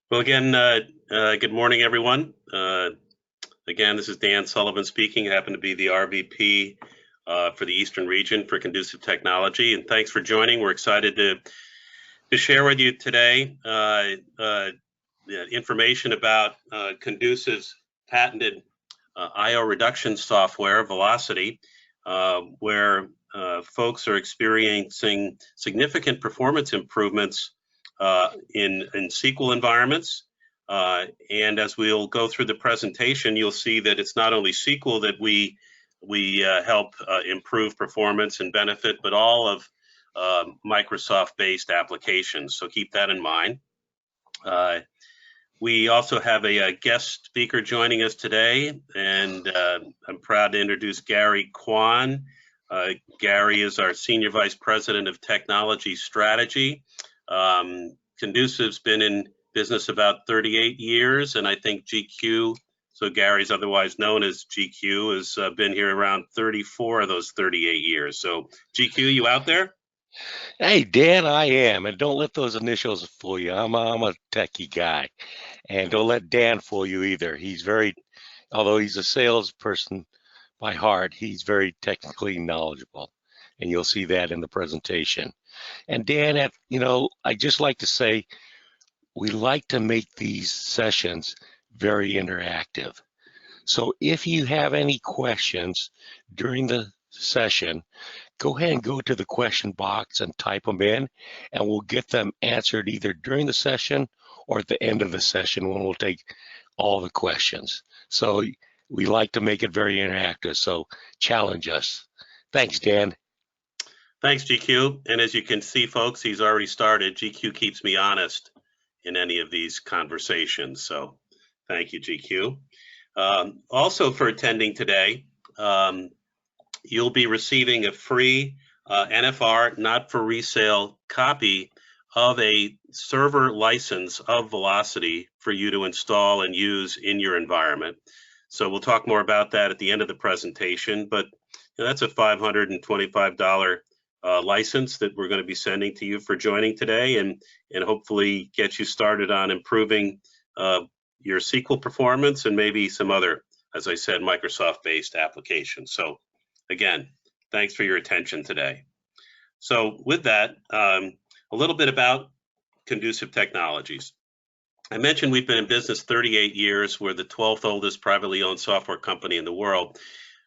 Well, again, good morning, everyone. Again, this is Dan Sullivan speaking. I happen to be the RVP for the Eastern region for Conducive Technology, and thanks for joining. We're excited to share with you today information about Conducive's patented I/O reduction software, Velocity, where folks are experiencing significant performance improvements in SQL environments. And as we'll go through the presentation, you'll see that it's not only SQL that we help improve performance and benefit, but all of Microsoft-based applications. So keep that in mind. We also have a guest speaker joining us today, and I'm proud to introduce Gary Kwan. Gary is our Senior Vice President of Technology Strategy. Conducive's been in business about 38 years, and I think GQ, so Gary's otherwise known as GQ, has been here around 34 of those 38 years. So GQ, you out there? Hey, Dan, I am. And don't let those initials fool you. I'm a techie guy. And don't let Dan fool you either. Although he's a salesperson by heart, he's very technically knowledgeable. And you'll see that in the presentation. And Dan, I just like to say, we like to make these sessions very interactive. So if you have any questions during the session, go ahead and go to the question box and type them in, and we'll get them answered either during the session or at the end of the session when we'll take all the questions. So we like to make it very interactive, so challenge us. Thanks, Dan. Thanks, GQ. And as you can see, folks, he's already started. GQ keeps me honest in any of these conversations. So thank you, GQ. Also for attending today, you'll be receiving a free NFR, not for resale, copy of a server license of Velocity for you to install and use in your environment. So we'll talk more about that at the end of the presentation, but that's a $525 license that we're going to be sending to you for joining today, and hopefully get you started on improving your SQL performance and maybe some other, as I said, Microsoft-based applications. So again, thanks for your attention today. So with that, a little bit about Conducive Technologies. I mentioned we've been in business 38 years. We're the 12th oldest privately owned software company in the world.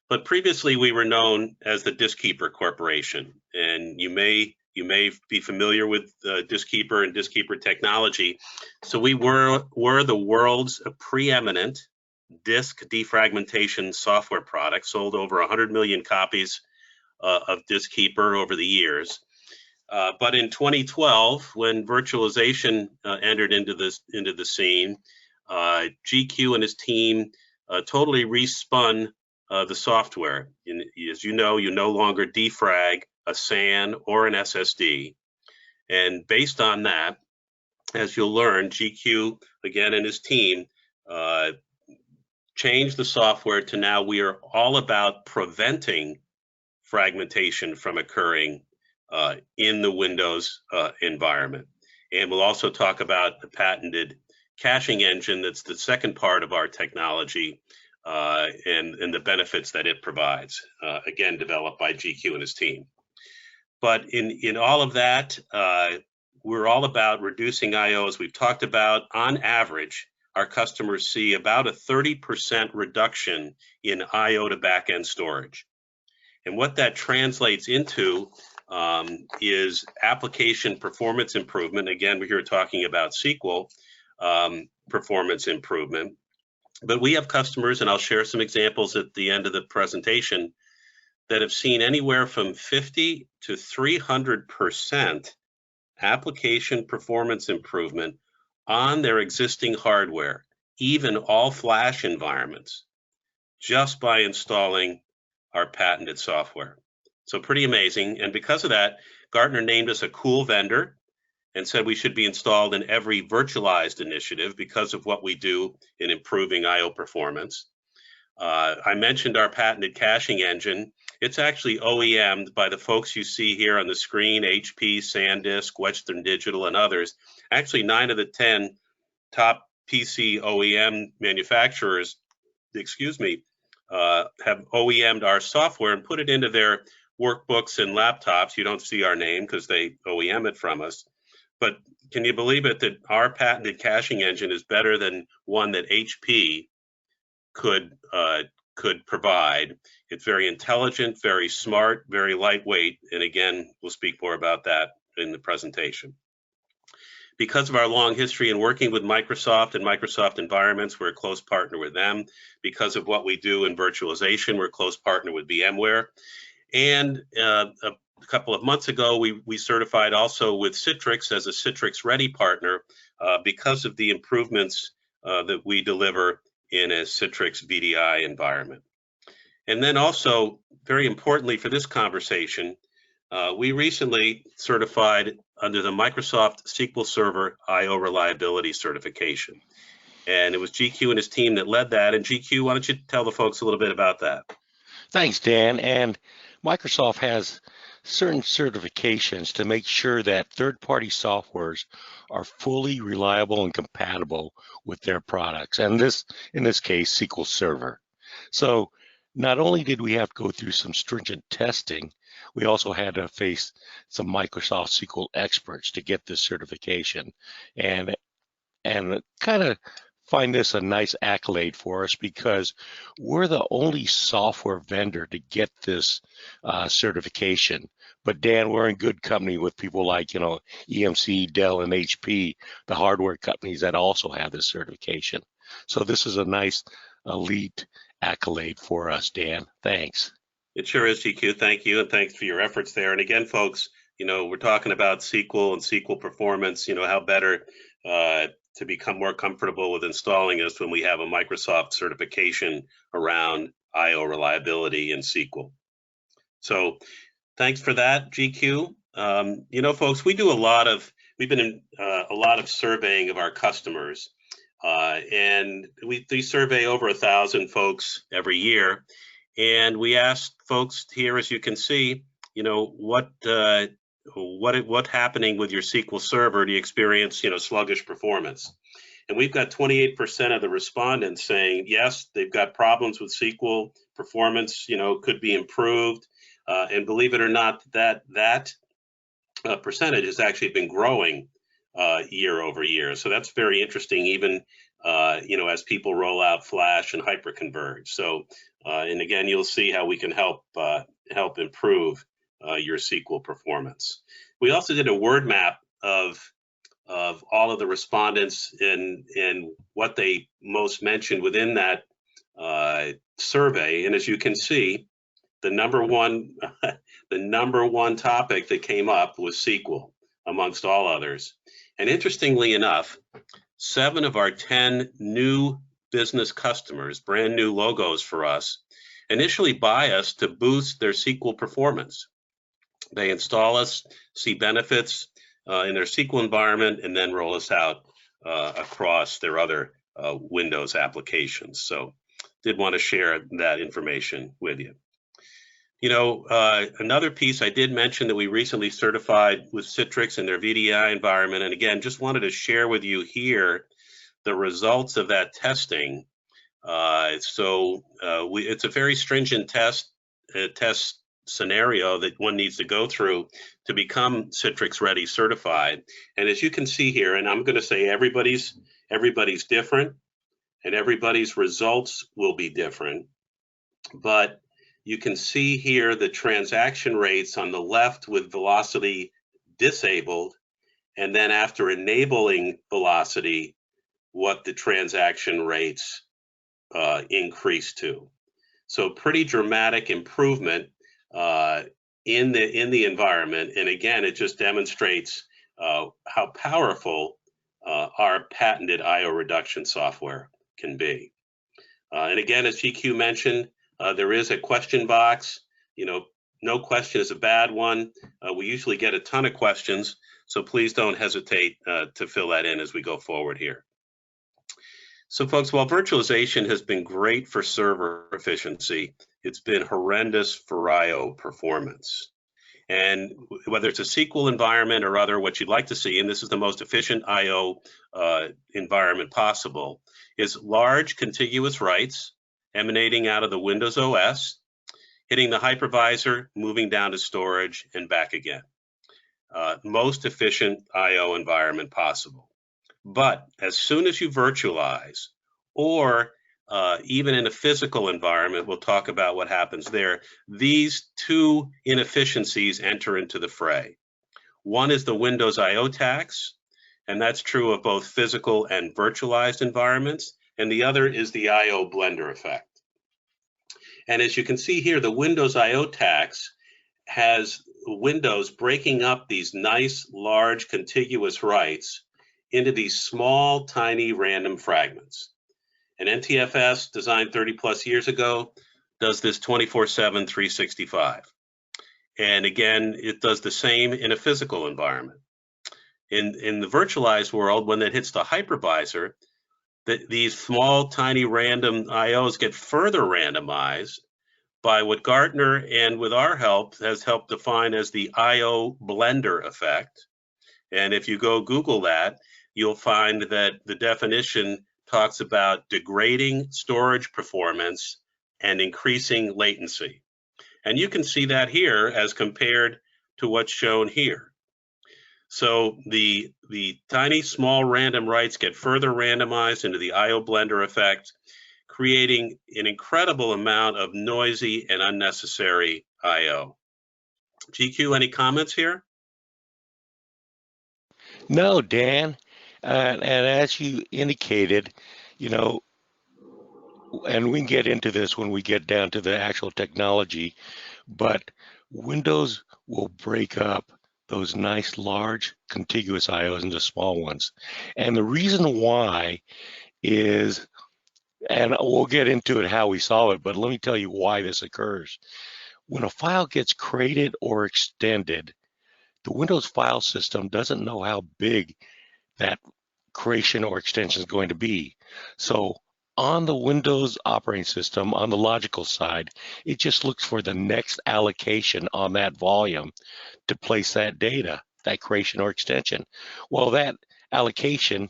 But previously, we were known as the Diskkeeper Corporation. And you may be familiar with Diskkeeper and Diskkeeper technology. So we were the world's preeminent disk defragmentation software product, sold over 100 million copies of Diskkeeper over the years. But in 2012, when virtualization entered into the scene, GQ and his team totally respun the software. As you know, you no longer defrag a SAN or an SSD. And based on that, as you'll learn, GQ, again, and his team changed the software to now we are all about preventing fragmentation from occurring in the Windows environment. And we'll also talk about the patented caching engine that's the second part of our technology and the benefits that it provides, again, developed by GQ and his team. But in all of that, we're all about reducing I/O. As we've talked about, on average, our customers see about a 30% reduction in I/O to backend storage. And what that translates into is application performance improvement. Again, we're here talking about SQL performance improvement. But we have customers, and I'll share some examples at the end of the presentation, that have seen anywhere from 50 to 300% application performance improvement on their existing hardware, even all flash environments, just by installing our patented software. So pretty amazing. And because of that, Gartner named us a cool vendor and said we should be installed in every virtualized initiative because of what we do in improving I/O performance. I mentioned our patented caching engine. It's actually OEM'd by the folks you see here on the screen, HP, SanDisk, Western Digital, and others. Actually, 9 of the 10 top PC OEM manufacturers, have OEM'd our software and put it into their workbooks and laptops. You don't see our name because they OEM it from us. But can you believe it that our patented caching engine is better than one that HP could provide? It's very intelligent, very smart, very lightweight. And again, we'll speak more about that in the presentation. Because of our long history in working with Microsoft and Microsoft environments, we're a close partner with them. Because of what we do in virtualization, we're a close partner with VMware. And a couple of months ago, we certified also with Citrix as a Citrix Ready partner because of the improvements that we deliver in a Citrix VDI environment. And then also, very importantly for this conversation, we recently certified under the Microsoft SQL Server I/O reliability certification. And it was GQ and his team that led that. And GQ, why don't you tell the folks a little bit about that? Thanks, Dan. And Microsoft has certain certifications to make sure that third-party softwares are fully reliable and compatible with their products. And this, in this case, SQL Server. So not only did we have to go through some stringent testing, we also had to face some Microsoft SQL experts to get this certification, and kind of find this a nice accolade for us because we're the only software vendor to get this certification. But Dan, we're in good company with people like, EMC, Dell, and HP, the hardware companies that also have this certification. So this is a nice elite accolade for us, Dan. Thanks. It sure is, GQ. Thank you, and thanks for your efforts there. And again, folks, we're talking about SQL and SQL performance, how better to become more comfortable with installing this when we have a Microsoft certification around I/O reliability in SQL. So thanks for that, GQ. Folks, we've been in a lot of surveying of our customers, and we survey over 1,000 folks every year. And we asked folks here, as you can see, what happening with your SQL Server? Do you experience, sluggish performance? And we've got 28% of the respondents saying yes, they've got problems with SQL performance. Could be improved. And believe it or not, that percentage has actually been growing year over year. So that's very interesting, even as people roll out Flash and hyperconverge. So, and again, you'll see how we can help improve your SQL performance. We also did a word map of all of the respondents and what they most mentioned within that survey. And as you can see, the number one topic that came up was SQL amongst all others. And interestingly enough, 7 of our 10 new business customers, brand new logos for us, initially buy us to boost their SQL performance. They install us, see benefits in their SQL environment, and then roll us out across their other Windows applications. So did want to share that information with you. Another piece I did mention that we recently certified with Citrix in their VDI environment. And again, just wanted to share with you here the results of that testing. It's a very stringent test scenario that one needs to go through to become Citrix Ready certified. And as you can see here, and I'm going to say everybody's different and everybody's results will be different, but you can see here the transaction rates on the left with velocity disabled, and then after enabling velocity, what the transaction rates increase to. So pretty dramatic improvement in the environment. And again, it just demonstrates how powerful our patented I/O reduction software can be. And again, as GQ mentioned, there is a question box. No question is a bad one. We usually get a ton of questions, so please don't hesitate to fill that in as we go forward here. So folks, while virtualization has been great for server efficiency, it's been horrendous for I/O performance. And whether it's a SQL environment or other, what you'd like to see, and this is the most efficient I/O environment possible, is large contiguous writes emanating out of the Windows OS, hitting the hypervisor, moving down to storage, and back again. Most efficient I/O environment possible. But as soon as you virtualize, or even in a physical environment, we'll talk about what happens there, these two inefficiencies enter into the fray. One is the Windows I/O tax, and that's true of both physical and virtualized environments, and the other is the I/O blender effect. And as you can see here, the Windows I/O tax has Windows breaking up these nice, large, contiguous writes into these small, tiny, random fragments. And NTFS, designed 30 plus years ago, does this 24/7, 365. And again, it does the same in a physical environment. In the virtualized world, when it hits the hypervisor, these small, tiny, random IOs get further randomized by what Gartner, and with our help, has helped define as the I/O blender effect. And if you go Google that, you'll find that the definition talks about degrading storage performance and increasing latency. And you can see that here as compared to what's shown here. So the tiny, small random writes get further randomized into the I/O blender effect, creating an incredible amount of noisy and unnecessary I/O. GQ, any comments here? No, Dan. And as you indicated, and we can get into this when we get down to the actual technology, but Windows will break up those nice large contiguous IOs into small ones. And the reason why is, and we'll get into it how we solve it, but let me tell you why this occurs. When a file gets created or extended, the Windows file system doesn't know how big that creation or extension is going to be. So on the Windows operating system, on the logical side, it just looks for the next allocation on that volume to place that data, that creation or extension. Well, that allocation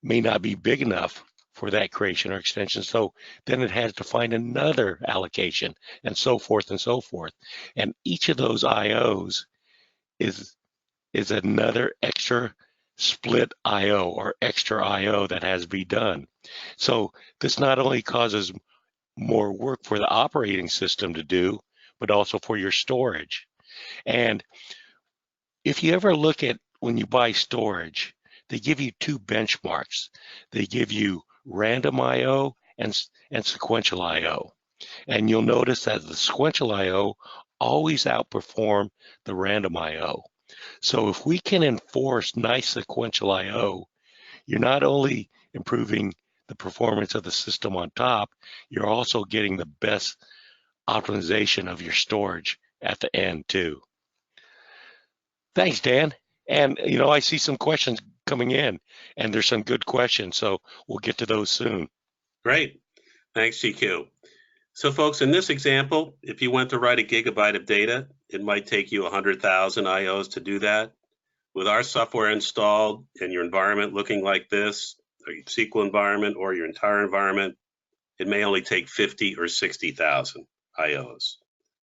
may not be big enough for that creation or extension, so then it has to find another allocation, and so forth and so forth. And each of those IOs is another extra split IO or extra IO that has to be done. So this not only causes more work for the operating system to do, but also for your storage. And if you ever look at when you buy storage, they give you two benchmarks. They give you random IO and sequential IO. And you'll notice that the sequential IO always outperform the random IO. So if we can enforce nice sequential IO, you're not only improving the performance of the system on top, you're also getting the best optimization of your storage at the end too. Thanks, Dan. And I see some questions coming in, and there's some good questions, so we'll get to those soon. Great. Thanks, GQ. So folks, in this example, if you went to write a gigabyte of data, it might take you 100,000 IOs to do that. With our software installed and your environment looking like this, or your SQL environment or your entire environment, it may only take 50 or 60,000 IOs.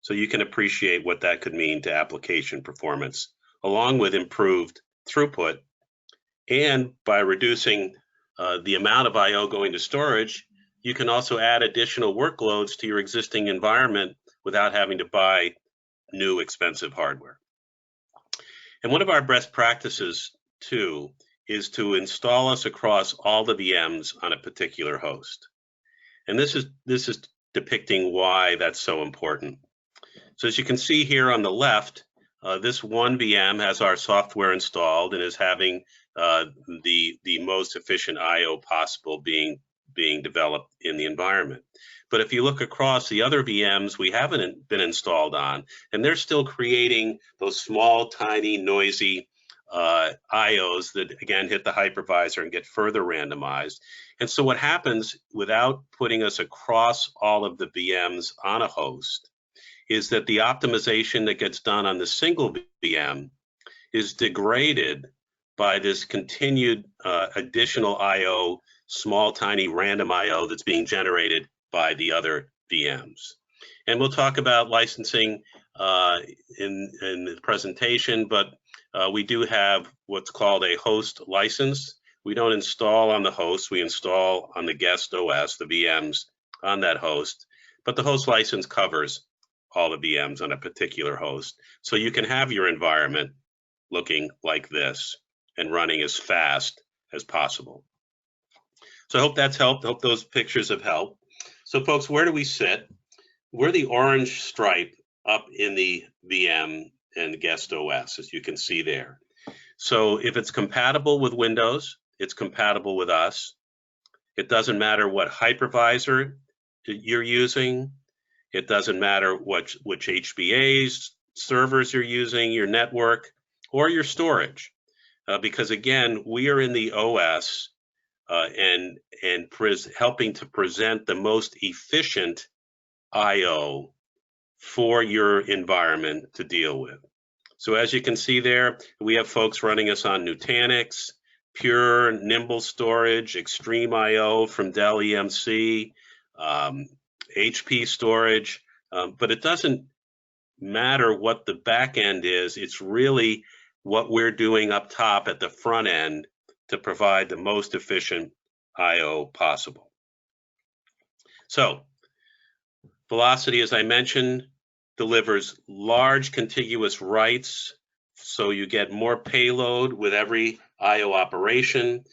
So you can appreciate what that could mean to application performance, along with improved throughput. And by reducing the amount of IO going to storage, you can also add additional workloads to your existing environment without having to buy new expensive hardware. And one of our best practices, too, is to install us across all the VMs on a particular host. And this is depicting why that's so important. So as you can see here on the left, this one VM has our software installed and is having the most efficient IO possible being developed in the environment. But if you look across the other VMs we haven't been installed on, and they're still creating those small, tiny, noisy IOs that, again, hit the hypervisor and get further randomized. And so what happens, without putting us across all of the VMs on a host, is that the optimization that gets done on the single VM is degraded by this continued additional I/O, small, tiny, random I/O that's being generated by the other VMs. And we'll talk about licensing in the presentation, but we do have what's called a host license. We don't install on the host, we install on the guest OS, the VMs on that host, but the host license covers all the VMs on a particular host. So you can have your environment looking like this and running as fast as possible. So I hope that's helped. I hope those pictures have helped. So folks, where do we sit? We're the orange stripe up in the VM and guest OS, as you can see there. So if it's compatible with Windows, it's compatible with us. It doesn't matter what hypervisor you're using. It doesn't matter which HBA's servers you're using, your network, or your storage. Because again, we are in the OS and helping to present the most efficient I/O for your environment to deal with. So as you can see there, we have folks running us on Nutanix, Pure, Nimble Storage, Extreme I/O from Dell EMC, HP storage, but it doesn't matter what the back end is. It's really what we're doing up top at the front end to provide the most efficient I/O possible. So Velocity, as I mentioned, delivers large contiguous writes, so you get more payload with every I/O operation.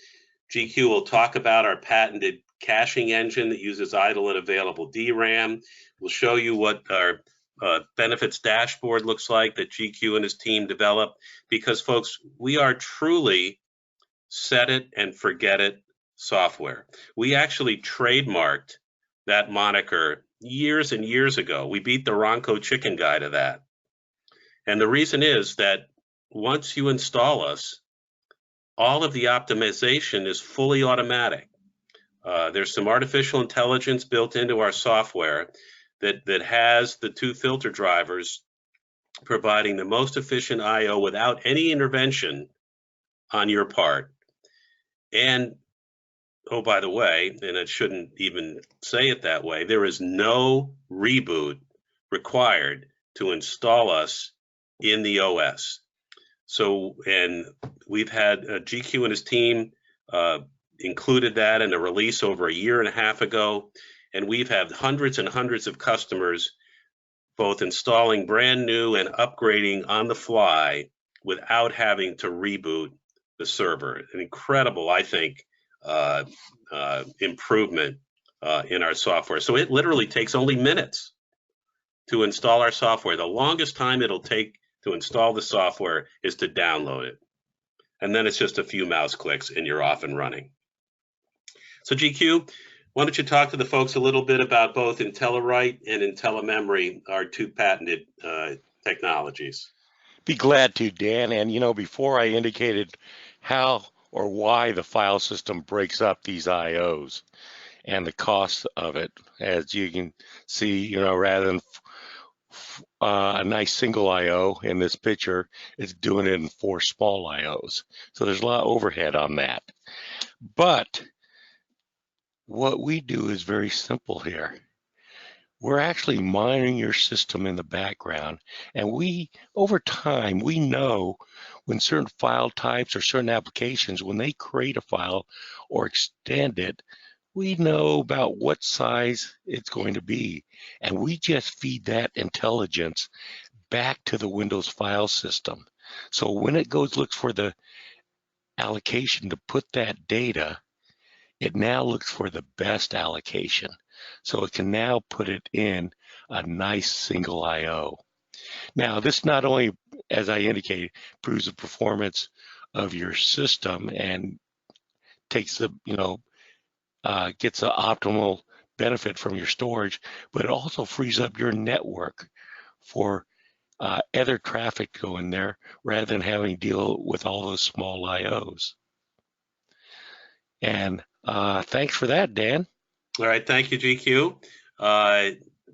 GQ will talk about our patented caching engine that uses idle and available DRAM. We'll show you what our benefits dashboard looks like that GQ and his team developed, because folks, we are truly set it and forget it software. We actually trademarked that moniker years and years ago. We beat the Ronco chicken guy to that. And the reason is that once you install us, all of the optimization is fully automatic. There's some artificial intelligence built into our software that has the two filter drivers providing the most efficient I/O without any intervention on your part. And oh, by the way, and I shouldn't even say it that way, there is no reboot required to install us in the OS. So, and we've had GQ and his team included that in a release over a year and a half ago, and we've had hundreds and hundreds of customers both installing brand new and upgrading on the fly without having to reboot the server. An incredible, I think, improvement in our software. So it literally takes only minutes to install our software. The longest time it'll take to install the software is to download it. And then it's just a few mouse clicks and you're off and running. So GQ, why don't you talk to the folks a little bit about both IntelliWrite and IntelliMemory, our two patented technologies. Be glad to, Dan. And you know, before I indicated how or why the file system breaks up these IOs and the cost of it, as you can see, you know, rather than a nice single IO in this picture, it's doing it in 4 small IOs. So there's a lot of overhead on that. But what we do is very simple here. We're actually monitoring your system in the background, and we, over time, we know when certain file types or certain applications, when they create a file or extend it, we know about what size it's going to be, and we just feed that intelligence back to the Windows file system. So when it goes looks for the allocation to put that data, it now looks for the best allocation. So it can now put it in a nice single IO. Now, this not only, as I indicated, improves the performance of your system and takes the, you know, gets the optimal benefit from your storage, but it also frees up your network for other traffic to go in there rather than having to deal with all those small IOs. And thanks for that, Dan. All right, thank you, GQ.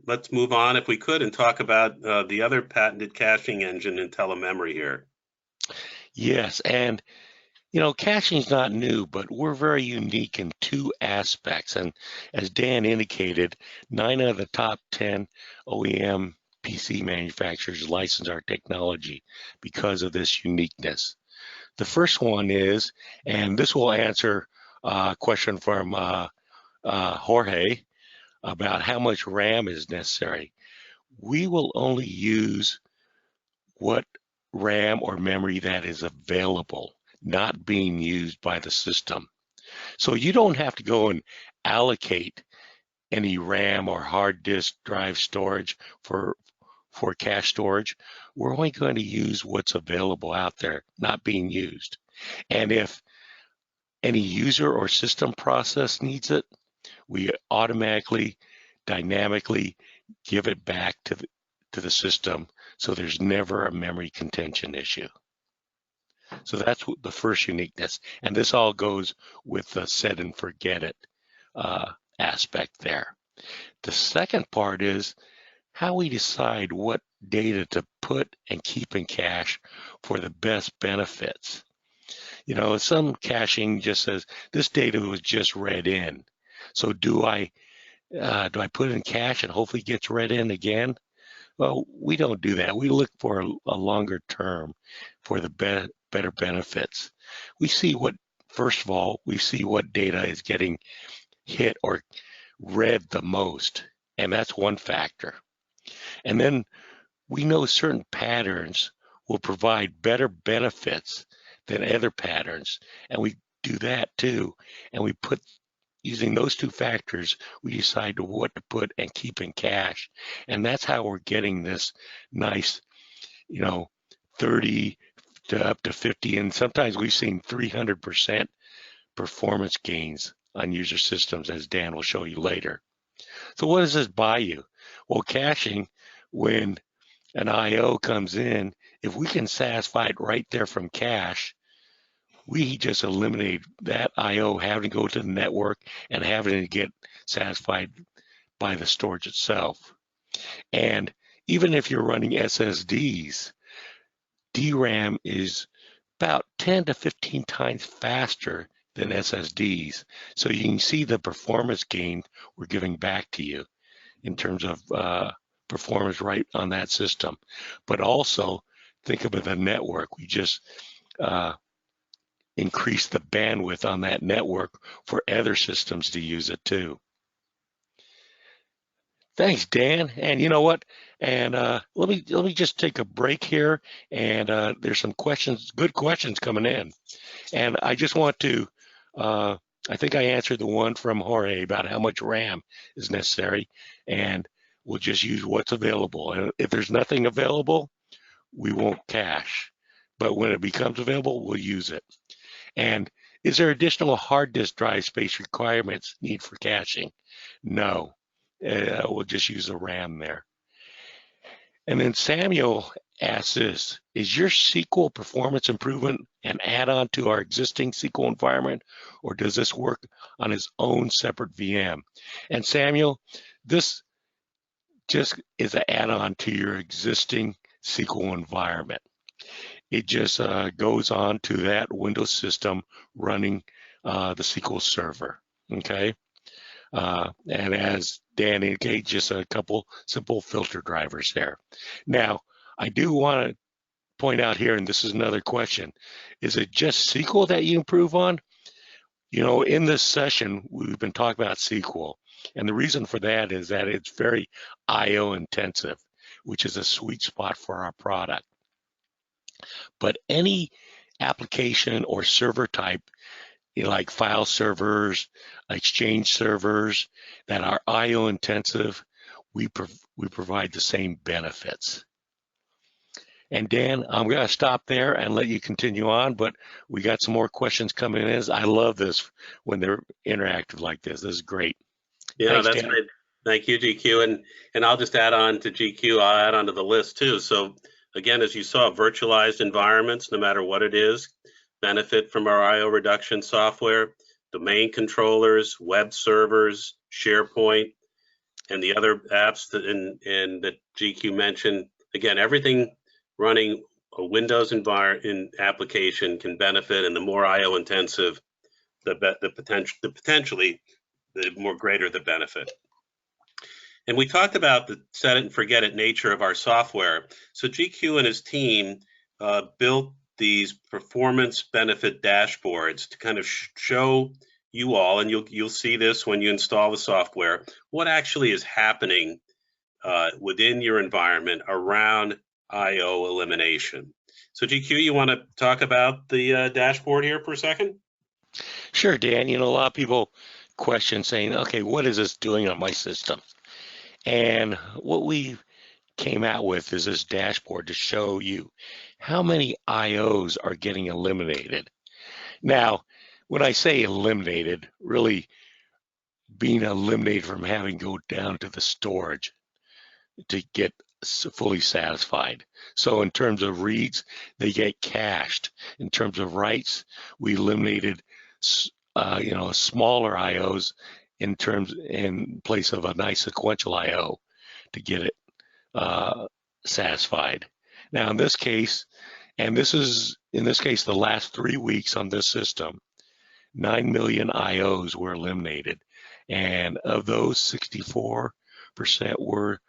let's move on if we could and talk about the other patented caching engine in telememory here. Yes, and caching is not new, but we're very unique in two aspects. And as Dan indicated, 9 out of the top 10 OEM PC manufacturers license our technology because of this uniqueness. The first one is, and this will answer a question from Jorge about how much RAM is necessary. We will only use what RAM or memory that is available, not being used by the system. So you don't have to go and allocate any RAM or hard disk drive storage for cache storage. We're only going to use what's available out there, not being used. And if any user or system process needs it, we automatically, dynamically give it back to the system, so there's never a memory contention issue. So that's the first uniqueness. And this all goes with the set and forget it aspect there. The second part is how we decide what data to put and keep in cache for the best benefits. Some caching just says this data was just read in. So do I put it in cache and hopefully it gets read in again? Well, we don't do that. We look for a longer term for the better benefits. First of all, we see what data is getting hit or read the most, and that's one factor. And then we know certain patterns will provide better benefits than other patterns, and we do that too. And using those two factors, we decide what to put and keep in cache. And that's how we're getting this nice, 30 to up to 50, and sometimes we've seen 300% performance gains on user systems, as Dan will show you later. So what does this buy you? Well, caching, when an IO comes in, if we can satisfy it right there from cache, we just eliminate that IO having to go to the network and having to get satisfied by the storage itself. And even if you're running SSDs, DRAM is about 10 to 15 times faster than SSDs. So you can see the performance gain we're giving back to you in terms of performance right on that system. But also think about the network. We just increase the bandwidth on that network for other systems to use it too. Thanks, Dan. And you know what? And let me just take a break here. And there's some good questions coming in. And I just want to, I think I answered the one from Jorge about how much RAM is necessary. And we'll just use what's available. And if there's nothing available, we won't cache. But when it becomes available, we'll use it. And is there additional hard disk drive space requirements need for caching? No. We'll just use the RAM there. And then Samuel asks this, is your SQL performance improvement an add-on to our existing SQL environment, or does this work on its own separate VM? And Samuel, this just is an add-on to your existing SQL environment. It just goes on to that Windows system running the SQL server, okay? And as Dan indicated, just a couple simple filter drivers there. Now, I do want to point out here, and this is another question, is it just SQL that you improve on? In this session, we've been talking about SQL, and the reason for that is that it's very IO intensive, which is a sweet spot for our product. But any application or server type, like file servers, Exchange servers that are IO intensive, we provide the same benefits. And Dan, I'm going to stop there and let you continue on, but we got some more questions coming in. I love this when they're interactive like this. This is great. Yeah, thanks, that's Dan. Great. Thank you, GQ. And I'll just add on to GQ, I'll add on to the list too. So again, as you saw, virtualized environments, no matter what it is, benefit from our IO reduction software, domain controllers, web servers, SharePoint, and the other apps that GQ mentioned, again, everything running a Windows application can benefit, and the more IO intensive, potentially the more greater the benefit. And we talked about the set it and forget it nature of our software. So GQ and his team built these performance benefit dashboards to kind of show you all, and you'll see this when you install the software, what actually is happening within your environment around IO elimination. So GQ, you want to talk about the dashboard here for a second? Sure, Dan. A lot of people question saying, okay, what is this doing on my system? And what we came out with is this dashboard to show you how many IOs are getting eliminated. Now, when I say eliminated, really being eliminated from having to go down to the storage to get fully satisfied. So in terms of reads, they get cached. In terms of writes, we eliminated smaller IOs in place of a nice sequential IO to get it satisfied. Now in this case, the last 3 weeks on this system, 9 million IOs were eliminated, and of those, 64% were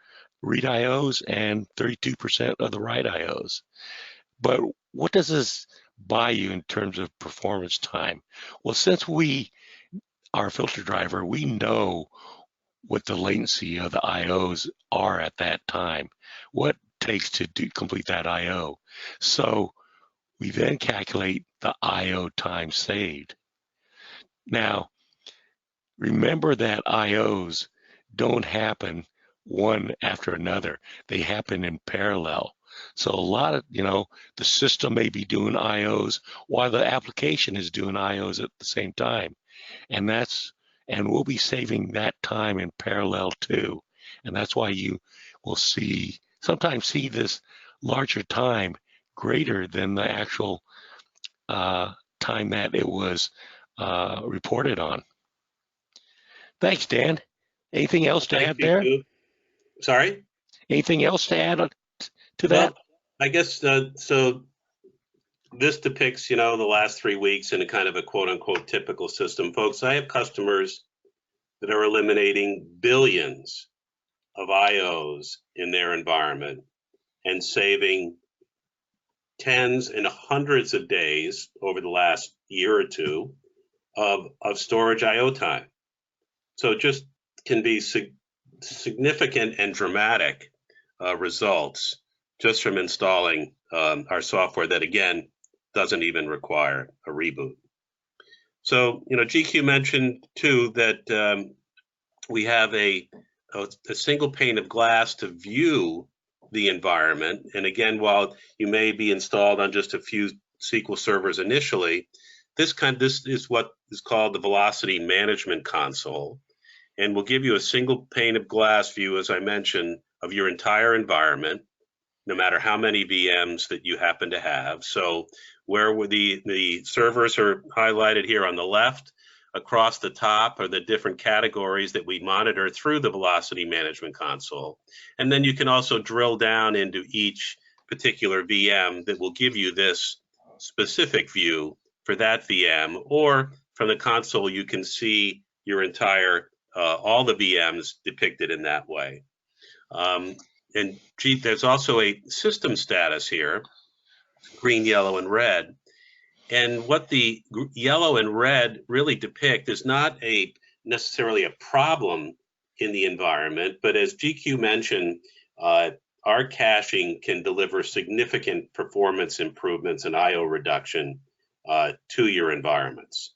read IOs and 32% of the write IOs. But what does this buy you in terms of performance time? Well, since we are a filter driver, we know what the latency of the IOs are at that time, what it takes to complete that IO. So we then calculate the IO time saved. Now, remember that IOs don't happen one after another. They happen in parallel. So a lot of, the system may be doing IOs while the application is doing IOs at the same time. And we'll be saving that time in parallel too. And that's why you will sometimes see this larger time greater than the actual time that it was reported on. Thanks, Dan. Anything else to add there? Sorry? Anything else to add to that? Well, I guess so. This depicts, the last 3 weeks in a kind of a quote unquote typical system. Folks, I have customers that are eliminating billions of IOs in their environment and saving tens and hundreds of days over the last year or two of storage IO time. So it just can be significant and dramatic results just from installing our software that, again, doesn't even require a reboot. So, GQ mentioned too that we have a single pane of glass to view the environment. And again, while you may be installed on just a few SQL servers initially, this is what is called the Velocity Management Console, and will give you a single pane of glass view, as I mentioned, of your entire environment, no matter how many VMs that you happen to have. So where the servers are highlighted here on the left, across the top are the different categories that we monitor through the Velocity Management Console. And then you can also drill down into each particular VM that will give you this specific view for that VM, or from the console, you can see your entire, all the VMs depicted in that way. And there's also a system status here, green, yellow, and red. And what the yellow and red really depict is not necessarily a problem in the environment, but as GQ mentioned, our caching can deliver significant performance improvements and IO reduction to your environments.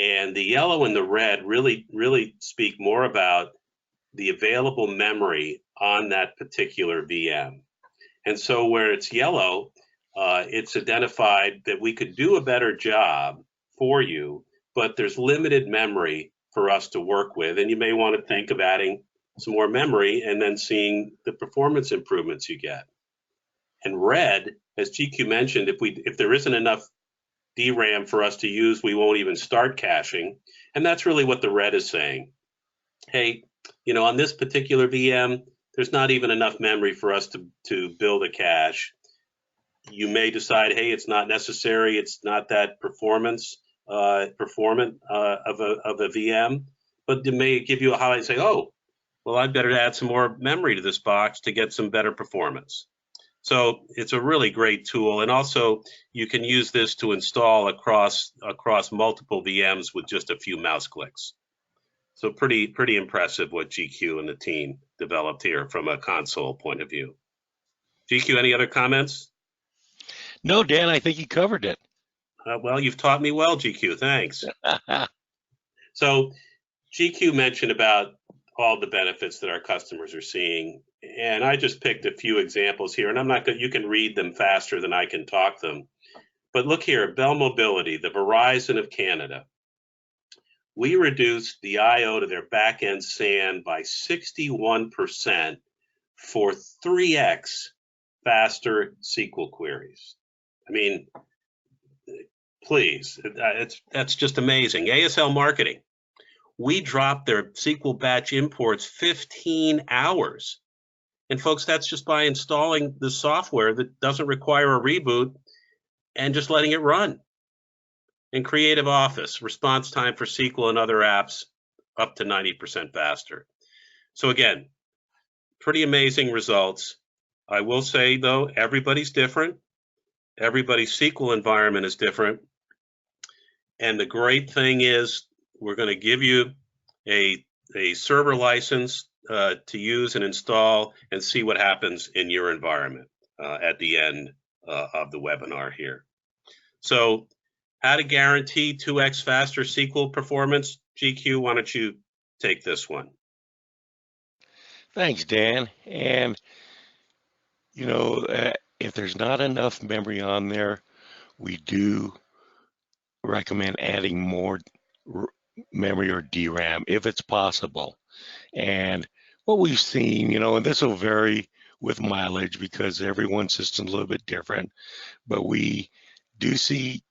And the yellow and the red really speak more about the available memory on that particular VM. And so where it's yellow, it's identified that we could do a better job for you, but there's limited memory for us to work with. And you may want to think of adding some more memory and then seeing the performance improvements you get. And red, as GQ mentioned, if there isn't enough DRAM for us to use, we won't even start caching. And that's really what the red is saying. Hey, On this particular VM, there's not even enough memory for us to build a cache. You may decide, hey, it's not necessary. It's not that performant of a VM, but it may give you a highlight and say, oh, well, I'd better add some more memory to this box to get some better performance. So it's a really great tool. And also you can use this to install across multiple VMs with just a few mouse clicks. So pretty impressive what GQ and the team developed here from a console point of view. GQ, any other comments? No, Dan, I think you covered it. Well, you've taught me well, GQ. Thanks. So GQ mentioned about all the benefits that our customers are seeing, and I just picked a few examples here, and I'm not going. You can read them faster than I can talk them. But look here, Bell Mobility, the Verizon of Canada. We reduced the I/O to their backend SAN by 61% for 3x faster SQL queries. I mean, please, that's just amazing. ASL Marketing, we dropped their SQL batch imports 15 hours. And folks, that's just by installing the software that doesn't require a reboot and just letting it run. In Creative Office, response time for SQL and other apps up to 90% faster. So again, pretty amazing results. I will say though, everybody's different. Everybody's SQL environment is different. And the great thing is we're going to give you a server license to use and install and see what happens in your environment at the end of the webinar here. So how to guarantee 2x faster SQL performance? GQ, why don't you take this one? Thanks, Dan. And, if there's not enough memory on there, we do recommend adding more memory or DRAM if it's possible. And what we've seen, and this will vary with mileage because everyone's system's a little bit different, but we do see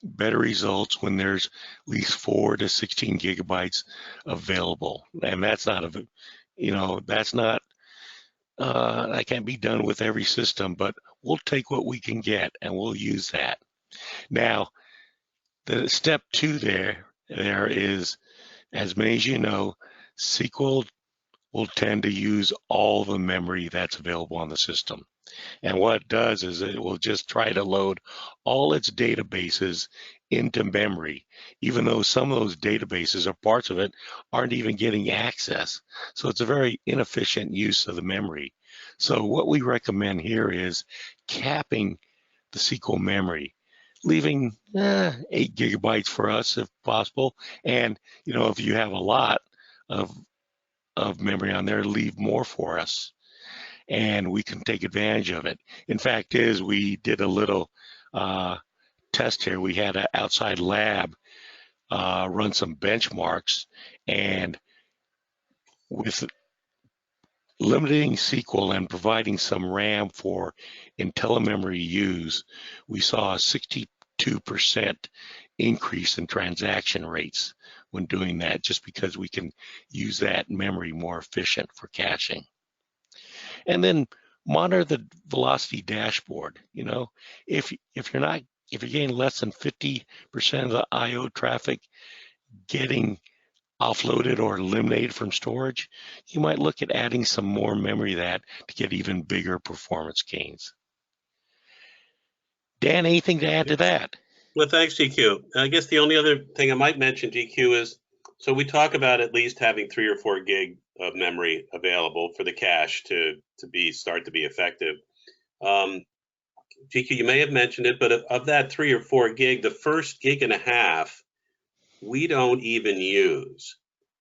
better results when there's at least 4 to 16 gigabytes available. And that's not that can't be done with every system, but we'll take what we can get and we'll use that. Now, the step 2 there is, as many as you know, SQL will tend to use all the memory that's available on the system. And what it does is it will just try to load all its databases into memory, even though some of those databases or parts of it aren't even getting access. So it's a very inefficient use of the memory. So what we recommend here is capping the SQL memory, leaving 8 gigabytes for us if possible. And, if you have a lot of memory on there, leave more for us and we can take advantage of it. In fact is we did a little test here. We had an outside lab run some benchmarks, and with limiting SQL and providing some RAM for IntelliMemory use, we saw a 62% increase in transaction rates when doing that, just because we can use that memory more efficient for caching. And then monitor the velocity dashboard. If you're getting less than 50% of the I/O traffic getting offloaded or eliminated from storage, you might look at adding some more memory to that to get even bigger performance gains. Dan, anything to add to that? Well, thanks, GQ. I guess the only other thing I might mention, GQ, is so we talk about at least having 3 or 4 gig of memory available for the cache to start to be effective. GQ, you may have mentioned it, but of that 3 or 4 gig, the first 1.5 gigs, we don't even use.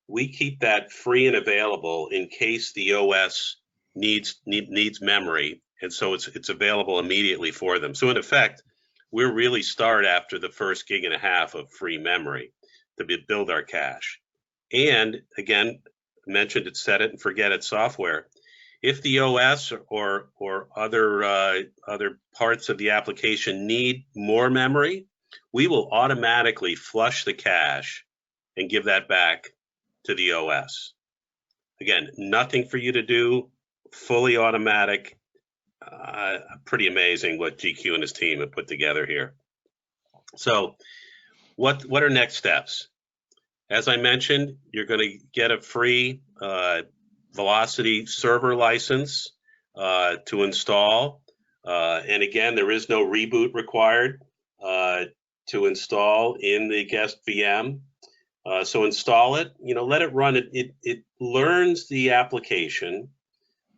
We keep that free and available in case the OS needs memory, and so it's available immediately for them. So in effect, we really start after the first 1.5 gigs of free memory to build our cache. And again, mentioned it, set it and forget it software. If the OS or other parts of the application need more memory, we will automatically flush the cache and give that back to the OS. Again, nothing for you to do, fully automatic. Pretty amazing what GQ and his team have put together here. So what are next steps? As I mentioned, you're going to get a free Velocity server license to install. And again, there is no reboot required to install in the guest VM. So install it, let it run. It learns the application.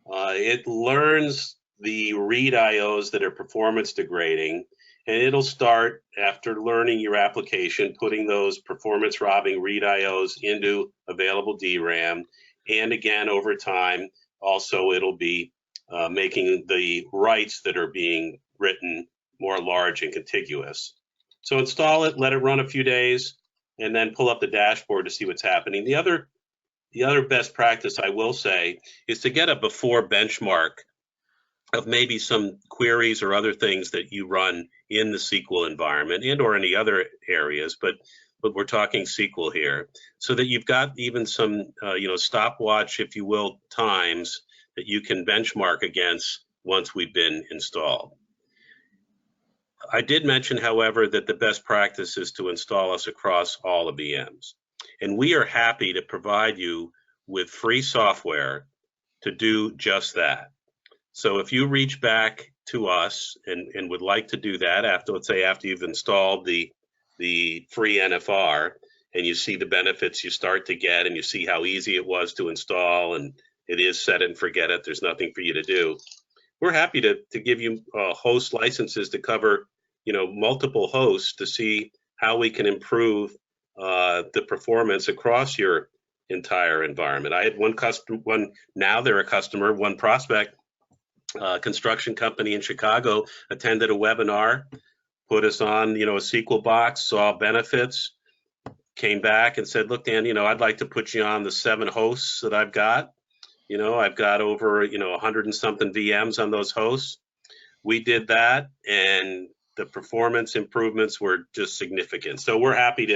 It learns the read IOs that are performance degrading, and it'll start, after learning your application, putting those performance robbing read IOs into available DRAM. And again, over time, also it'll be making the writes that are being written more large and contiguous. So install it, let it run a few days, and then pull up the dashboard to see what's happening. The other best practice, I will say, is to get a before benchmark of maybe some queries or other things that you run in the SQL environment and or any other areas, but we're talking SQL here, so that you've got even some stopwatch, if you will, times that you can benchmark against once we've been installed. I did mention, however, that the best practice is to install us across all the VMs. And we are happy to provide you with free software to do just that. So if you reach back to us and would like to do that after, let's say, after you've installed the free NFR and you see the benefits you start to get and you see how easy it was to install and it is set and forget it, there's nothing for you to do, we're happy to give you host licenses to cover multiple hosts to see how we can improve the performance across your entire environment. I had one prospect, construction company in Chicago, attended a webinar, put us on, a SQL box, saw benefits, came back and said, look, Dan, I'd like to put you on the 7 hosts that I've got. I've got over, 100 and something VMs on those hosts. We did that, and the performance improvements were just significant. So we're happy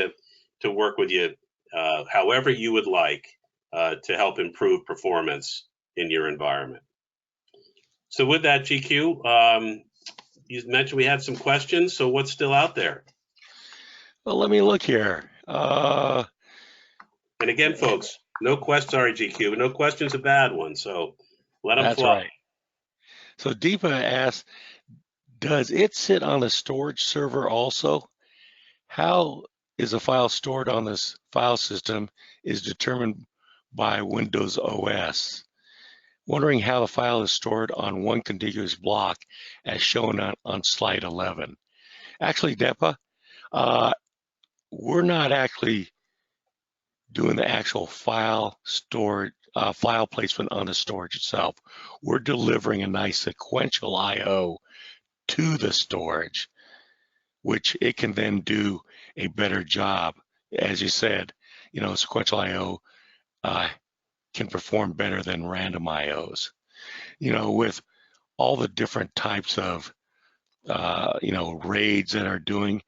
to work with you however you would like to help improve performance in your environment. So with that, GQ, you mentioned we had some questions. So what's still out there? Well, let me look here. And again, folks, no questions. Sorry, GQ, no question's a bad one. So let them That's fly. right. So Deepa asks, does it sit on a storage server also? How is a file stored on this file system is determined by Windows OS. Wondering how the file is stored on one contiguous block as shown on slide 11. Actually, Deepa, we're not actually doing the actual file storage, file placement on the storage itself. We're delivering a nice sequential IO to the storage, which it can then do a better job. As you said, sequential IO can perform better than random IOs. With all the different types of RAIDs that are doing,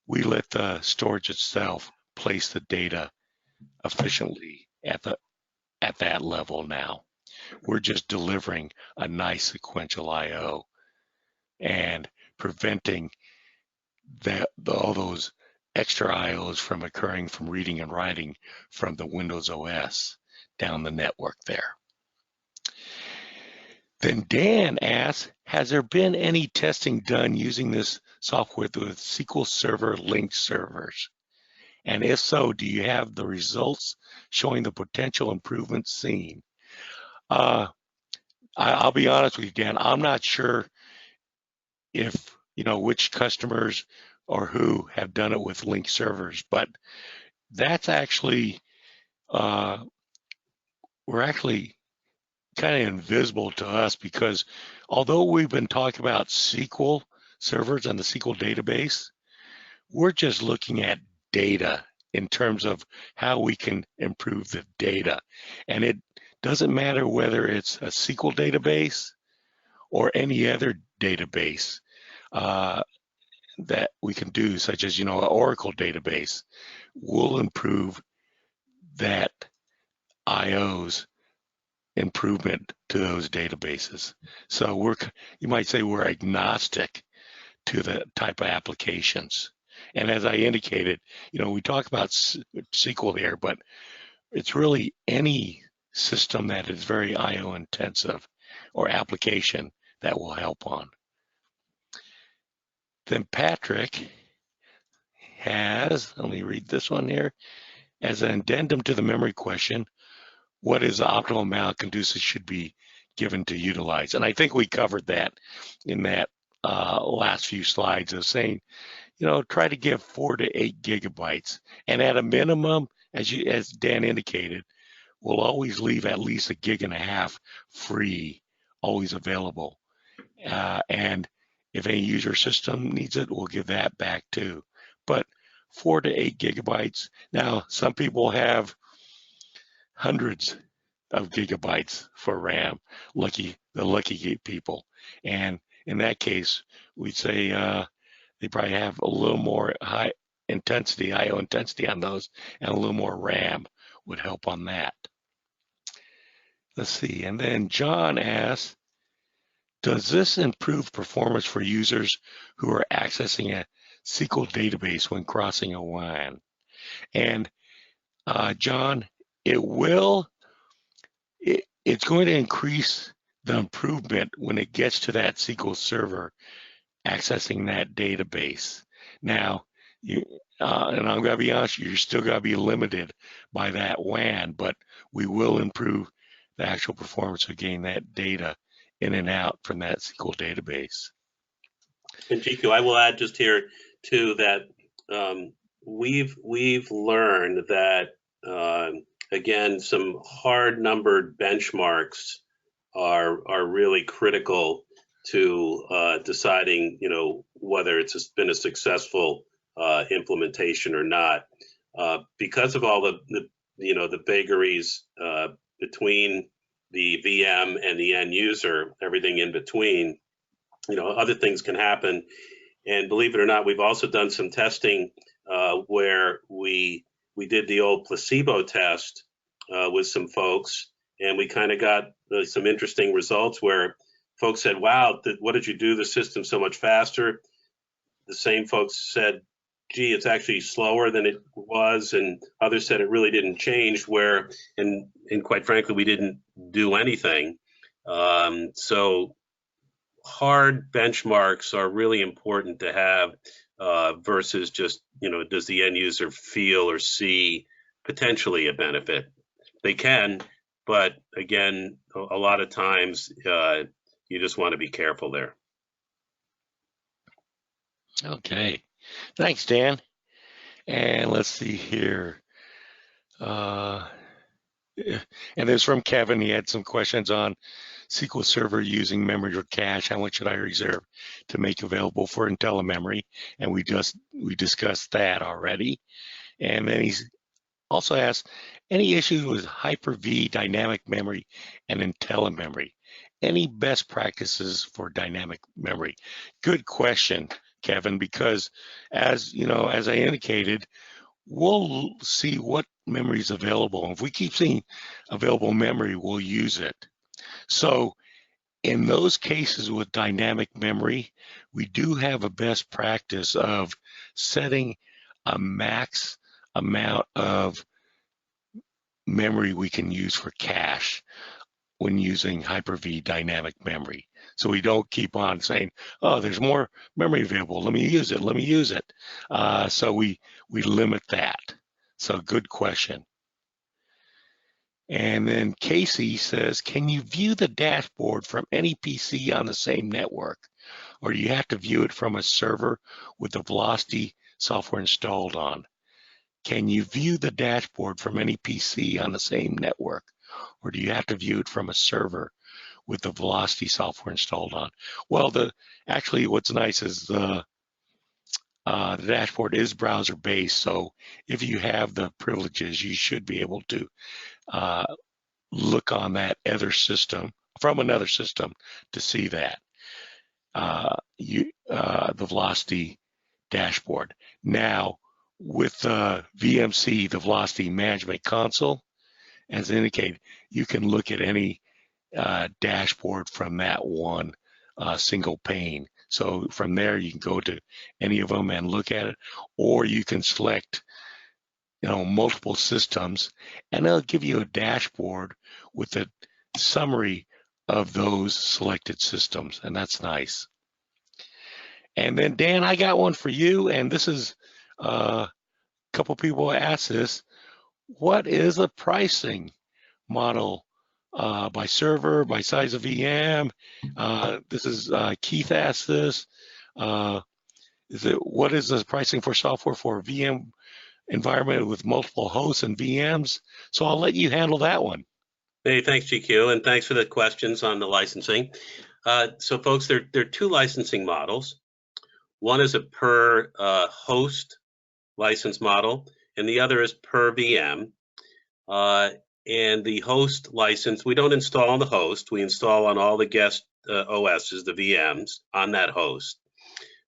we let the storage itself place the data efficiently at that level now. We're just delivering a nice sequential IO and preventing all those extra IOs from occurring from reading and writing from the Windows OS down the network there. Then Dan asks, has there been any testing done using this software with SQL Server linked servers? And if so, do you have the results showing the potential improvements seen? I'll be honest with you, Dan, I'm not sure if, which customers or who have done it with linked servers, but that's actually, we're actually kind of invisible to us because although we've been talking about SQL servers and the SQL database, we're just looking at data in terms of how we can improve the data. And it doesn't matter whether it's a SQL database or any other database that we can do, such as, an Oracle database. We'll improve that IOs improvement to those databases. So you might say we're agnostic to the type of applications. And as I indicated, we talk about SQL here, but it's really any system that is very I/O intensive or application that will help on. Then Patrick has, let me read this one here, as an addendum to the memory question, what is the optimal amount Conducive should be given to utilize? And I think we covered that in that last few slides of saying, try to give 4 to 8 gigabytes. And at a minimum, as Dan indicated, we'll always leave at least 1.5 gigs free, always available. And if any user system needs it, we'll give that back too. But 4 to 8 gigabytes. Now, some people have hundreds of gigabytes for RAM, the lucky people. And in that case, we'd say they probably have a little more high intensity, I/O intensity on those, and a little more RAM would help on that. Let's see, and then John asks, does this improve performance for users who are accessing a SQL database when crossing a WAN? And John, it will. It's going to increase the improvement when it gets to that SQL server accessing that database. Now, and I'm going to be honest, you're still going to be limited by that WAN, but we will improve the actual performance of getting that data in and out from that SQL database. And GQ, I will add just here too that we've learned that again, some hard numbered benchmarks are really critical to deciding, whether it's been a successful implementation or not, because of all the vagaries between the VM and the end user, everything in between. Other things can happen, and believe it or not, we've also done some testing where we did the old placebo test with some folks, and we kind of got some interesting results where folks said, wow, what did you do the system so much faster? The same folks said, gee, it's actually slower than it was, and others said it really didn't change, and quite frankly, we didn't do anything. So hard benchmarks are really important to have versus just, does the end user feel or see potentially a benefit? They can, but again, a lot of times you just want to be careful there. Okay, thanks, Dan. And let's see here. And this from Kevin. He had some questions on SQL Server using memory or cache. How much should I reserve to make available for IntelliMemory? And we discussed that already. And then he's also asked, any issues with Hyper-V dynamic memory and IntelliMemory? Any best practices for dynamic memory? Good question, Kevin, because as I indicated, we'll see what memory is available. If we keep seeing available memory, we'll use it. So in those cases with dynamic memory, we do have a best practice of setting a max amount of memory we can use for cache when using Hyper-V dynamic memory. So we don't keep on saying, oh, there's more memory available, let me use it. So we limit that. So good question. And then Casey says, can you view the dashboard from any PC on the same network? Or do you have to view it from a server with the Velocity software installed on? Can you view the dashboard from any PC on the same network? Or do you have to view it from a server with the Velocity software installed on? Well, actually what's nice is the dashboard is browser-based, so if you have the privileges, you should be able to look on that other system, from another system, to see that, the Velocity dashboard. Now, with VMC, the Velocity Management Console, as indicated, you can look at any dashboard from that one single pane. So from there, you can go to any of them and look at it, or you can select, multiple systems, and they'll give you a dashboard with a summary of those selected systems, and that's nice. And then Dan, I got one for you, and this is a couple people asked this. What is a pricing model by server, by size of VM? This is Keith asked this. What is the pricing for software for a VM environment with multiple hosts and VMs? So I'll let you handle that one. Hey, thanks, GQ, and thanks for the questions on the licensing. So, folks, there are two licensing models. One is a per host license model, and the other is per VM. And the host license, we don't install on the host. We install on all the guest OSs, the VMs, on that host.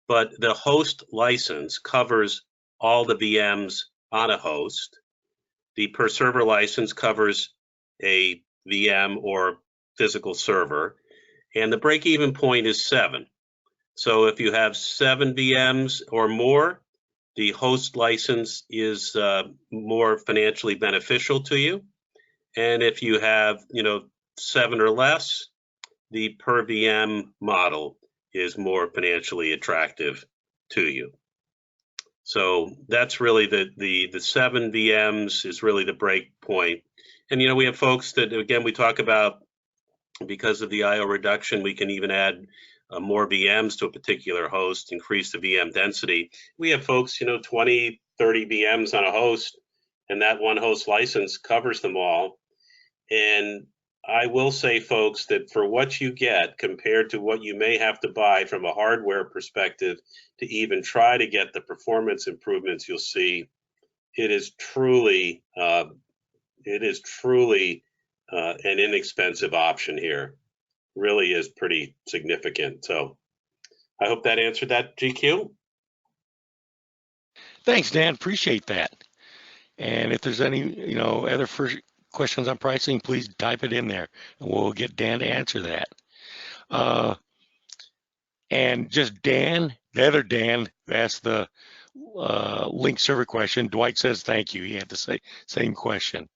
But the host license covers all the VMs on a host. The per server license covers a VM or physical server. And the break-even point is 7. So if you have 7 VMs or more, the host license is more financially beneficial to you. And if you have, 7 or less, the per VM model is more financially attractive to you. So that's really the 7 VMs is really the break point. And, we have folks that, again, we talk about because of the IO reduction, we can even add more VMs to a particular host, increase the VM density. We have folks, 20, 30 VMs on a host, and that one host license covers them all. And I will say, folks, that for what you get compared to what you may have to buy from a hardware perspective to even try to get the performance improvements you'll see, it is truly an inexpensive option here. Really is pretty significant. So I hope that answered that, GQ. Thanks, Dan. Appreciate that. And if there's any, other first questions on pricing, please type it in there, and we'll get Dan to answer that. And just Dan, the other Dan, asked the link server question. Dwight says thank you. He had the same question.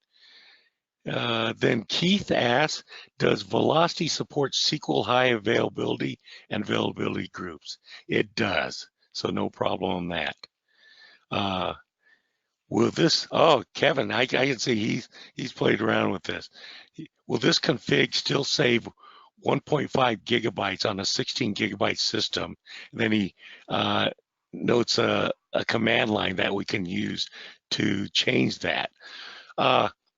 Then Keith asks, does Velocity support SQL high availability and availability groups? It does, so no problem on that. Will this, Kevin, I can see he's played around with this. Will this config still save 1.5 gigabytes on a 16 gigabyte system? And then he notes a command line that we can use to change that.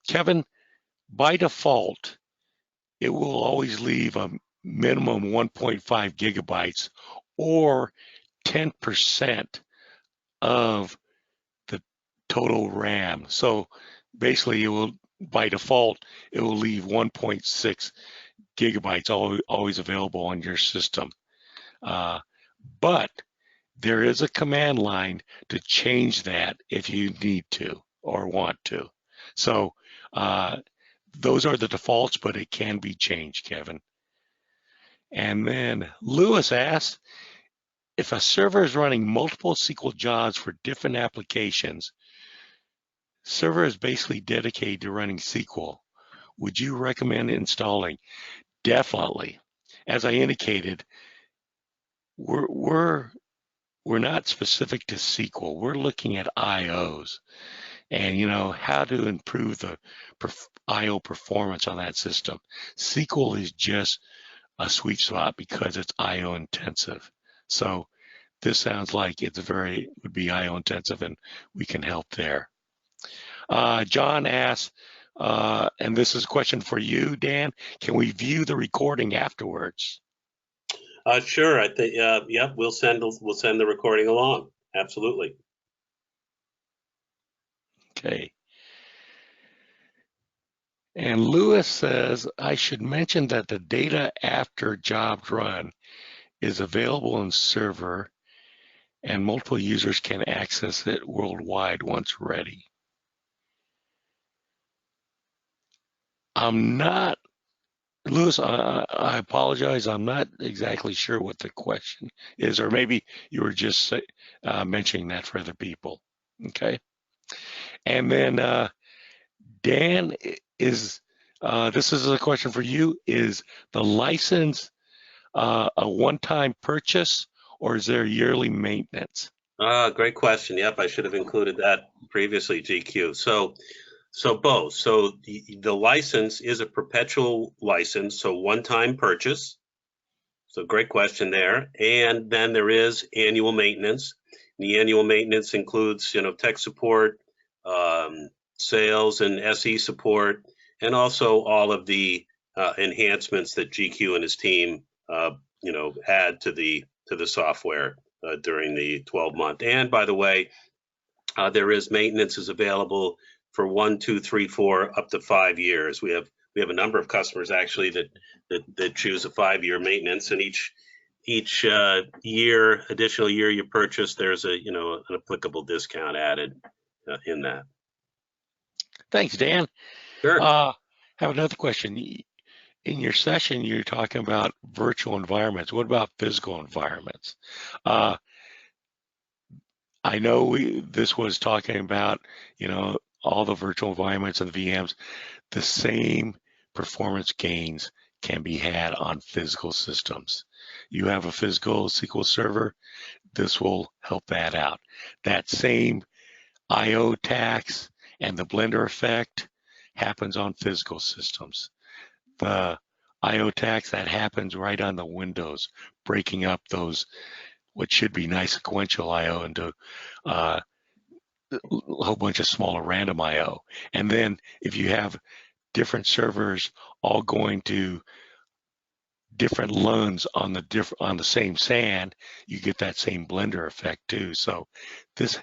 Kevin, by default, it will always leave a minimum 1.5 gigabytes or 10% of the total RAM. So basically, it will, by default, it will leave 1.6 gigabytes always available on your system. But there is a command line to change that if you need to or want to. So those are the defaults, but it can be changed, Kevin. And then Lewis asked, if a server is running multiple SQL jobs for different applications, server is basically dedicated to running SQL. Would you recommend installing? Definitely. As I indicated, we're not specific to SQL. We're looking at IOs and how to improve the IO performance on that system. SQL is just a sweet spot because it's IO intensive. So this sounds like would be IO intensive, and we can help there. John asks, and this is a question for you, Dan, can we view the recording afterwards? Sure. I think, yeah, we'll send the recording along. Absolutely. Okay. And Lewis says, I should mention that the data after jobs run is available in server and multiple users can access it worldwide once ready. I'm not Lewis, I apologize. I'm not exactly sure what the question is, or maybe you were just mentioning that for other people. Okay. And then Dan is, this is a question for you. Is the license a one-time purchase, or is there yearly maintenance? Great question. Yep, I should have included that previously, GQ. So both. So the license is a perpetual license, so one-time purchase. So great question there. And then there is annual maintenance. The annual maintenance includes, tech support, sales and SE support, and also all of the enhancements that GQ and his team, add to the software during the 12-month. And by the way, there is maintenance is available for 1, 2, 3, 4, up to 5 years. We have a number of customers actually that choose a 5-year maintenance, and each additional year you purchase, there's an applicable discount added in that. Thanks, Dan. Sure. Have another question. In your session, you're talking about virtual environments. What about physical environments? I know this was talking about, all the virtual environments and the VMs. The same performance gains can be had on physical systems. You have a physical SQL server, this will help that out. That same IO tax and the blender effect happens on physical systems. The IO tax that happens right on the Windows, breaking up those what should be nice sequential IO into a whole bunch of smaller random IO. And then if you have different servers all going to different LUNs on the same SAN, you get that same blender effect too. So this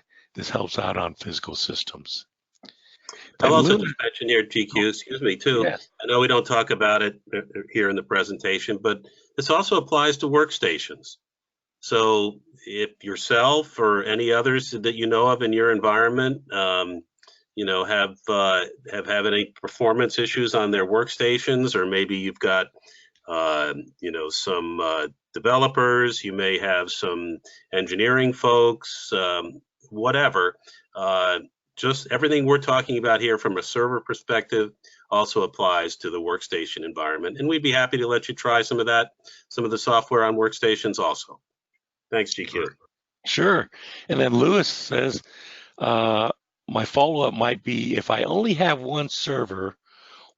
helps out on physical systems. I'll also just mention here, GQ, excuse me, too. Yes. I know we don't talk about it here in the presentation, but this also applies to workstations. So if yourself or any others that you know of in your environment, have any performance issues on their workstations, or maybe you've got, some developers, you may have some engineering folks, whatever. Just everything we're talking about here from a server perspective also applies to the workstation environment. And we'd be happy to let you try some of the software on workstations also. Thanks, GQ. Sure. And then Lewis says, my follow-up might be, if I only have one server,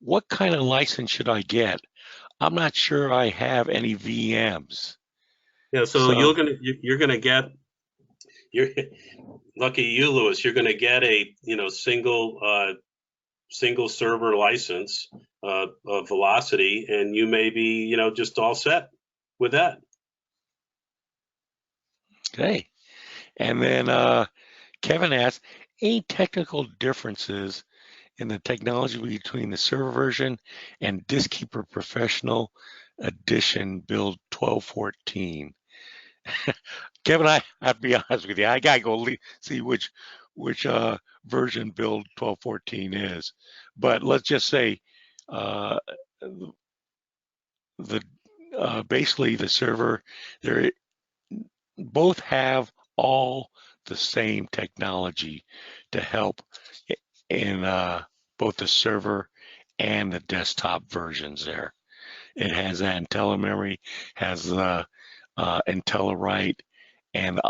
what kind of license should I get? I'm not sure I have any VMs. Yeah, so you're gonna get, you're lucky you, Lewis, you're gonna get a single server license of Velocity, and you may be just all set with that. Okay. And then Kevin asks, any technical differences in the technology between the server version and Diskkeeper Professional Edition build 12.14? Kevin, I have to be honest with you. I gotta go see which version build 12.14 is. But let's just say basically the server, they both have all the same technology to help in both the server and the desktop versions there. It has that IntelliMemory, has the IntelliWrite, and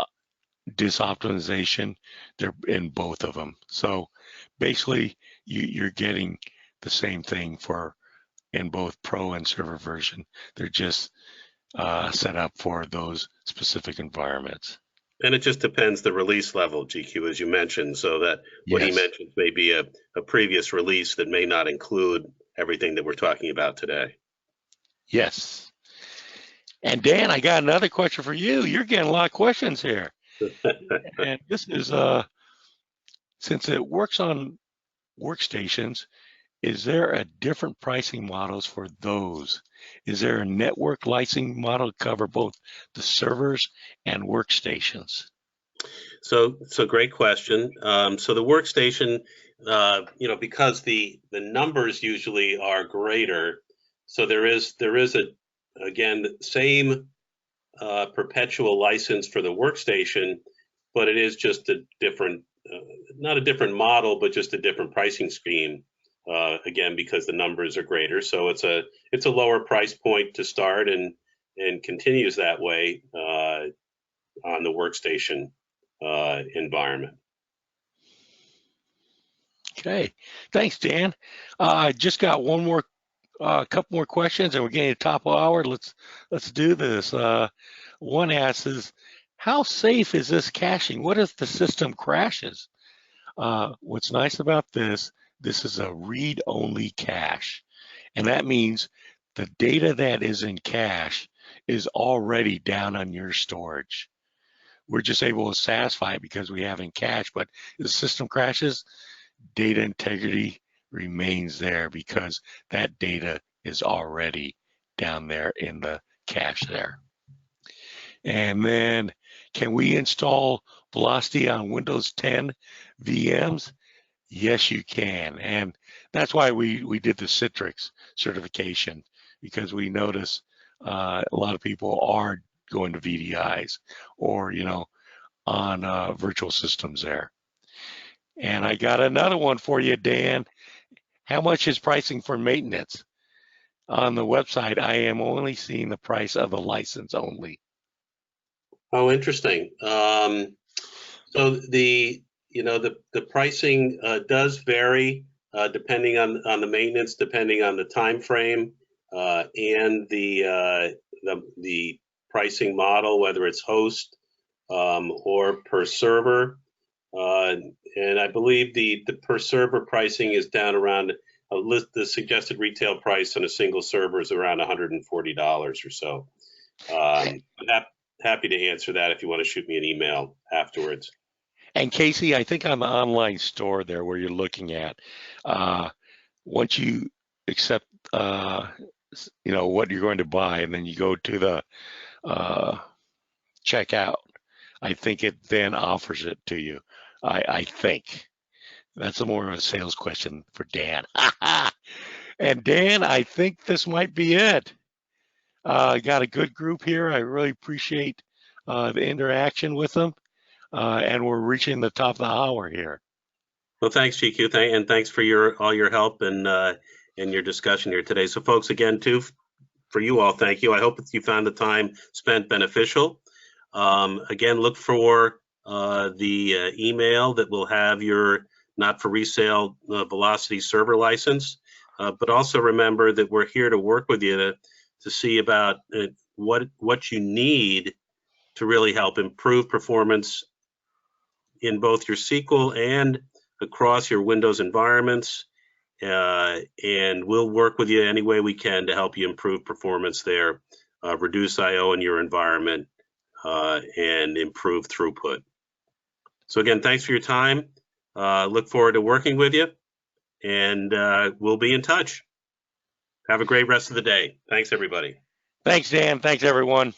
disk optimization. They're in both of them. So basically, you're getting the same thing in both Pro and server version. They're just set up for those specific environments. And it just depends the release level, GQ, as you mentioned, so that what he mentioned may be a previous release that may not include everything that we're talking about today. Yes. And Dan, I got another question for you. You're getting a lot of questions here. And this is, since it works on workstations, is there a different pricing models for those? Is there a network licensing model to cover both the servers and workstations? So great question. So the workstation, because the numbers usually are greater, So there is again, same perpetual license for the workstation, but it is just a different, not a different model, but just a different pricing scheme. Again, because the numbers are greater, so it's a lower price point to start, and continues that way on the workstation environment. Okay, thanks, Dan. I just got one more, couple more questions, and we're getting to the top of the hour. Let's do this. One asks is, how safe is this caching? What if the system crashes? What's nice about this is a read-only cache, and that means the data that is in cache is already down on your storage. We're just able to satisfy it because we have in cache, but if the system crashes, data integrity remains there because that data is already down there in the cache there. And then, can we install Velocity on Windows 10 VMs? Yes, you can. And that's why we did the Citrix certification, because we notice a lot of people are going to VDIs or, on virtual systems there. And I got another one for you, Dan. How much is pricing for maintenance? On the website, I am only seeing the price of the license only. Oh, interesting. So the pricing does vary depending on the maintenance, depending on the time frame, and the pricing model, whether it's host or per server. And I believe the per server pricing is down around the suggested retail price on a single server is around $140 or so. I'm happy to answer that if you want to shoot me an email afterwards. And Casey, I think on the online store there where you're looking at, once you accept, what you're going to buy, and then you go to the checkout, I think it then offers it to you. I think that's more of a sales question for Dan. And Dan, I think this might be it. Got a good group here. I really appreciate the interaction with them. And we're reaching the top of the hour here. Well, thanks, GQ, and thanks for all your help and your discussion here today. So, folks, again, too, for you all, thank you. I hope that you found the time spent beneficial. Again, look for the email that will have your not for resale Velocity server license, but also remember that we're here to work with you to see about what you need to really help improve performance in both your SQL and across your Windows environments. And we'll work with you any way we can to help you improve performance there, reduce I/O in your environment, and improve throughput. So again, thanks for your time. Look forward to working with you, and we'll be in touch. Have a great rest of the day. Thanks, everybody. Thanks, Dan. Thanks, everyone.